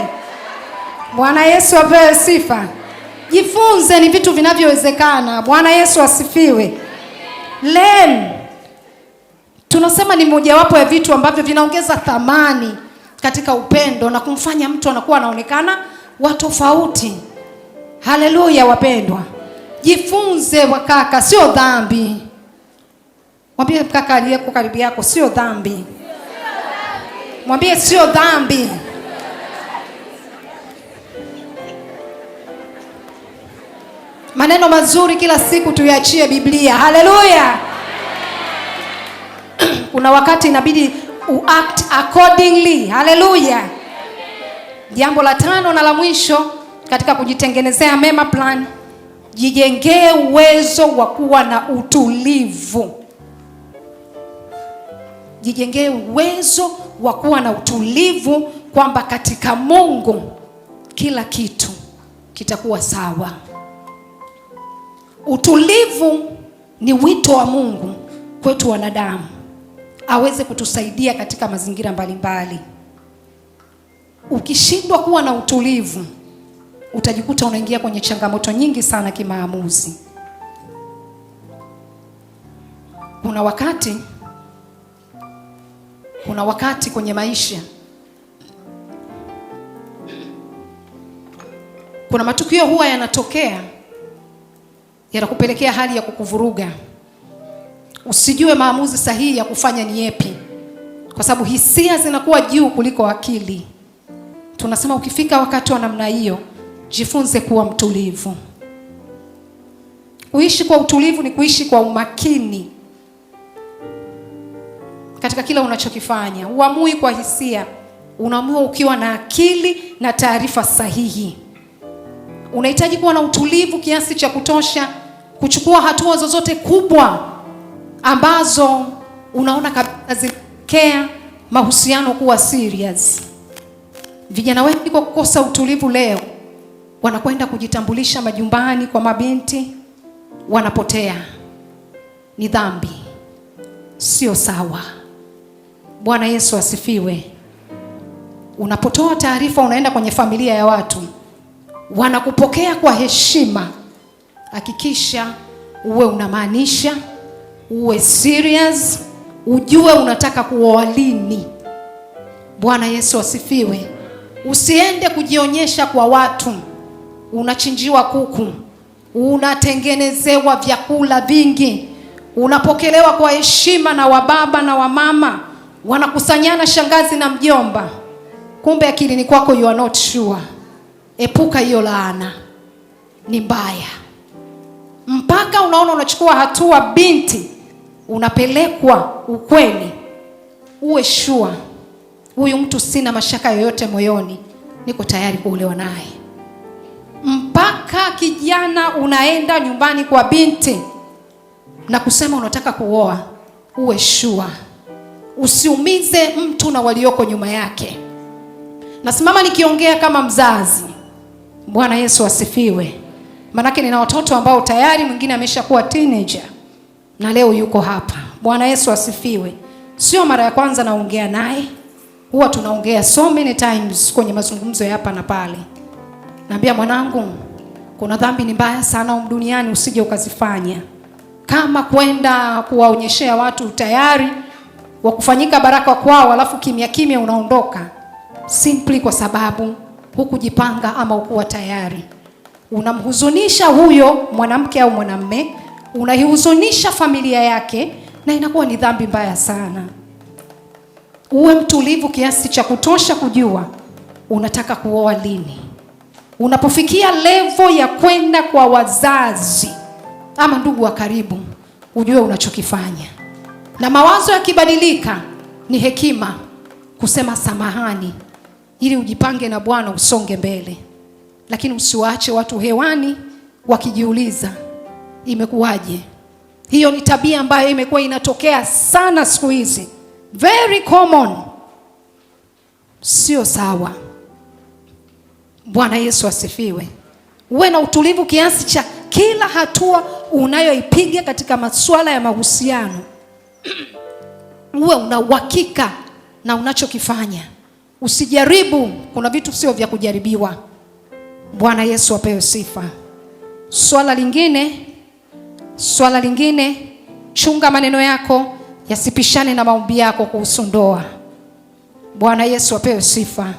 Bwana Yesu apewe sifa. Jifunze, ni vitu vinavyowezekana. Bwana Yesu asifiwe. Learn. Tunasema ni mojawapo ya vitu ambavyo vinaongeza thamani katika upendo na kumfanya mtu anakuwa anaonekana wa tofauti. Haleluya wapendwa. Jifunze wakaka, sio dhambi. Mwambie kaka aliyeko karibu yako, sio dhambi. Mwambie sio dhambi. Maneno mazuri kila siku tuiachie Biblia. Haleluya. Kuna wakati inabidi uact accordingly. Haleluya. Jambo la 5 na la mwisho katika kujitengenezea mema plan, jijengee uwezo wa kuwa na utulivu. Jijengee uwezo wa kuwa na utulivu, kwamba katika Mungu kila kitu kitakuwa sawa. Utulivu ni wito wa Mungu kwetu wanadamu, aweze kutusaidia katika mazingira mbalimbali. Ukishindwa kuwa na utulivu, utajikuta unaingia kwenye changamoto nyingi sana kimaamuzi. Kuna wakati kwenye maisha, kuna matukio huwa yanatokea yanakupelekea hali ya kukuvuruga. Usijue maamuzi sahihi ya kufanya ni yapi, kwa sababu hisia zinakuwa juu kuliko akili. Tunasema ukifika wakati wa namna hiyo, jifunze kuwa mtulivu. Kuishi kwa utulivu ni kuishi kwa umakini katika kila unachokifanya. Uamui kwa hisia, unaamua ukiwa na akili na taarifa sahihi. Unahitaji kuwa na utulivu kiasi cha kutosha kuchukua hatua zozote kubwa ambazo unaona kabisa zinakea mahusiano kuwa serious. Vijana wengi kwa kukosa utulivu leo wanakwenda kujitambulisha majumbani kwa mabinti, wanapotea. Ni dhambi, sio sawa. Bwana Yesu asifiwe. Unapotoa taarifa, unaenda kwenye familia ya watu, wanakupokea kwa heshima. Hakikisha uwe unamaanisha, uwe serious, ujue unataka kuoa lini. Bwana Yesu asifiwe. Usiende kujionyesha kwa watu. Unachinjiwa kuku, unatengenezewa vyakula vingi, unapokelewa kwa heshima na wababa na wamama, wanakusanyana shangazi na mjomba. Kumbe akili ni kwako, you are not sure. Epuka hiyo laana, ni mbaya. mpaka unaona unachukua hatua, binti unapelekwa ukweli, uwe sure huyu mtu sina mashaka yoyote moyoni, niko tayari kuolewa naye. Mpaka kijana unaenda nyumbani kwa binti na kusema unataka kuoa, uwe sure usiumize mtu na walioko nyuma yake. Nasimama nikiongea kama mzazi. Bwana Yesu asifiwe. Manake nina watoto ambao tayari mwingine ameshakuwa teenager na leo yuko hapa. Bwana Yesu asifiwe. Sio mara ya kwanza naongea naye. Huwa tunaongea so many times kwenye mazungumzo ya hapa na pale. Naambia mwanangu, kuna dhambi ni mbaya sana duniani, usije ukazifanya. Kama kwenda kuwaonyeshea watu tayari wa kufanyika baraka kwao, alafu kimya kimya unaondoka, simply kwa sababu hukujipanga ama hukuwa tayari. Unamhuzunisha huyo mwanamke au mwanamume, unaihuzunisha familia yake, na inakuwa ni dhambi mbaya sana. Uwe mtulivu kiasi cha kutosha kujua unataka kuoa lini. Unapofikia level ya kwenda kwa wazazi ama ndugu wa karibu, ujue unachokifanya. Na mawazo yakibadilika, ni hekima kusema samahani ili ujipange na Bwana usonge mbele. Lakini usiwaache watu hewani wakijiuliza imekuwaje. Hiyo ni tabia ambayo imekuwa inatokea sana siku hizi. Very common. Sio sawa. Bwana Yesu asifiwe. Uwe na utulivu kiasi cha kila hatua unayoipiga katika masuala ya mahusiano uwe una uhakika na unachokifanya. Usijaribu, kuna vitu sio vya kujaribiwa. Bwana Yesu apewe sifa. Swala lingine, chunga maneno yako yasipishane na maombi yako kuhusu ndoa. Bwana Yesu apewe sifa.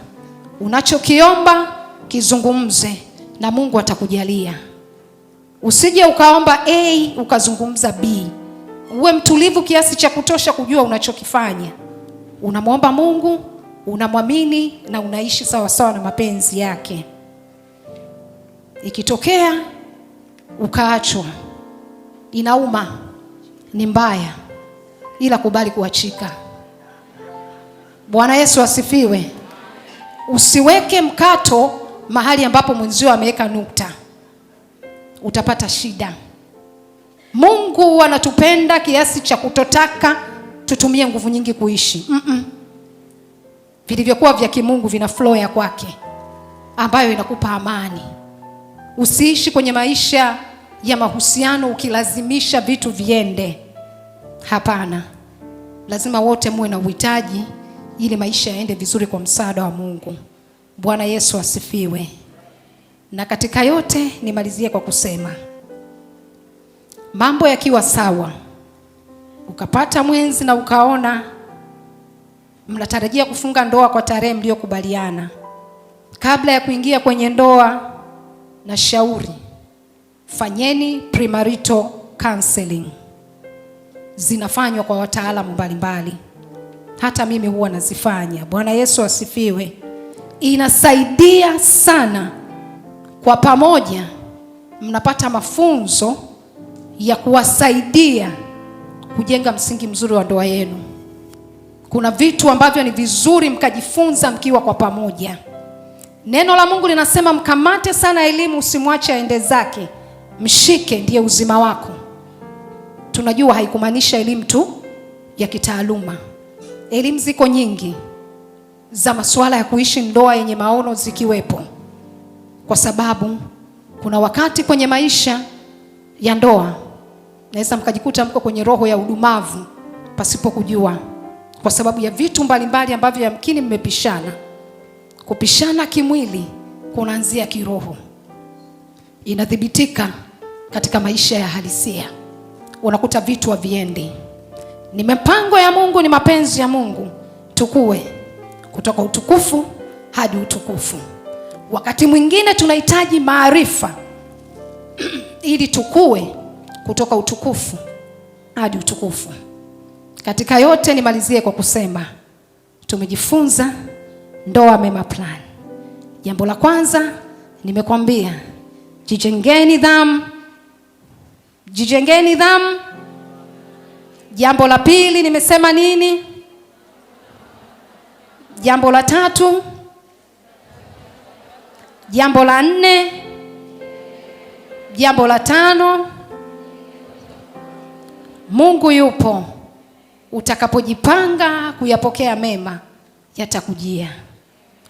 Unachokiomba kizungumze na Mungu atakujalia. Usije ukaomba A ukazungumza B. Uwe mtulivu kiasi cha kutosha kujua unachokifanya. Unamwomba Mungu, unamwamini na unaishi sawa sawa na mapenzi yake. Ikitokea ukaachwa, inauma, ni mbaya, ila kubali kuachika. Bwana Yesu asifiwe. Usiweke mkato mahali ambapo mwenzio ameweka nukta. Utapata shida. Mungu anatupenda kiasi cha kutotaka tutumie nguvu nyingi kuishi. Vilivyokuwa vya kimungu vina flow ya kwake ambayo inakupa amani. Usiishi kwenye maisha ya mahusiano ukilazimisha vitu viende. Hapana. Lazima wote muwe na uhitaji ili maisha yaende vizuri kwa msaada wa Mungu. Bwana Yesu asifiwe. Na katika yote nimalizie kwa kusema, mambo yakiwa sawa, ukapata mwenzi na ukaona mnatarajia kufunga ndoa kwa tarehe mliokubaliana, kabla ya kuingia kwenye ndoa, na shauri fanyeni premarital counseling. Zinafanywa kwa wataalamu mbalimbali. Hata mimi huwa nazifanya. Bwana Yesu asifiwe. Inasaidia sana. Kwa pamoja mnapata mafunzo ya kuwasaidia kujenga msingi mzuri wa ndoa yenu. Kuna vitu ambavyo ni vizuri mkajifunza mkiwa kwa pamoja. Neno la Mungu linasema mkamate sana elimu, usimwache aende zake, mshike ndiye uzima wako. Tunajua haikumaanisha elimu tu ya kitaaluma. Elimu ziko nyingi za masuala ya kuishi ndoa yenye maono zikiwepo. Kwa sababu kuna wakati kwenye maisha ya ndoa naweza mkajikuta mko kwenye roho ya udumavu pasipo kujua, kwa sababu ya vitu mbalimbali ambavyo yamkini mmepishana. Kupishana kimwili kunaanzia kiroho. Inadhibitika katika maisha ya halisia. Unakuta vitu haviendi. Ni mipango ya Mungu, ni mapenzi ya Mungu tukue kutoka utukufu hadi utukufu. Wakati mwingine tunahitaji maarifa ili tukue kutoka utukufu hadi utukufu. Katika yote nimalizie kwa kusema tumejifunza ndoa mema plan. Jambo la kwanza nimekwambia, jijengeni nidhamu Jijengeni nidhamu. Jambo la pili nimesema nini? Jambo la tatu. Jambo la nne. Jambo la tano. Mungu yupo. Utakapojipanga kuyapokea mema, yatakujia.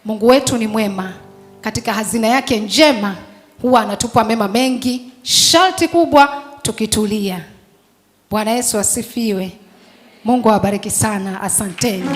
Mungu wetu ni mwema. Katika hazina yake njema huwa anatupa mema mengi. Sharti kubwa tukitulia. Bwana Yesu asifiwe. Mungu awabariki sana. Asanteni.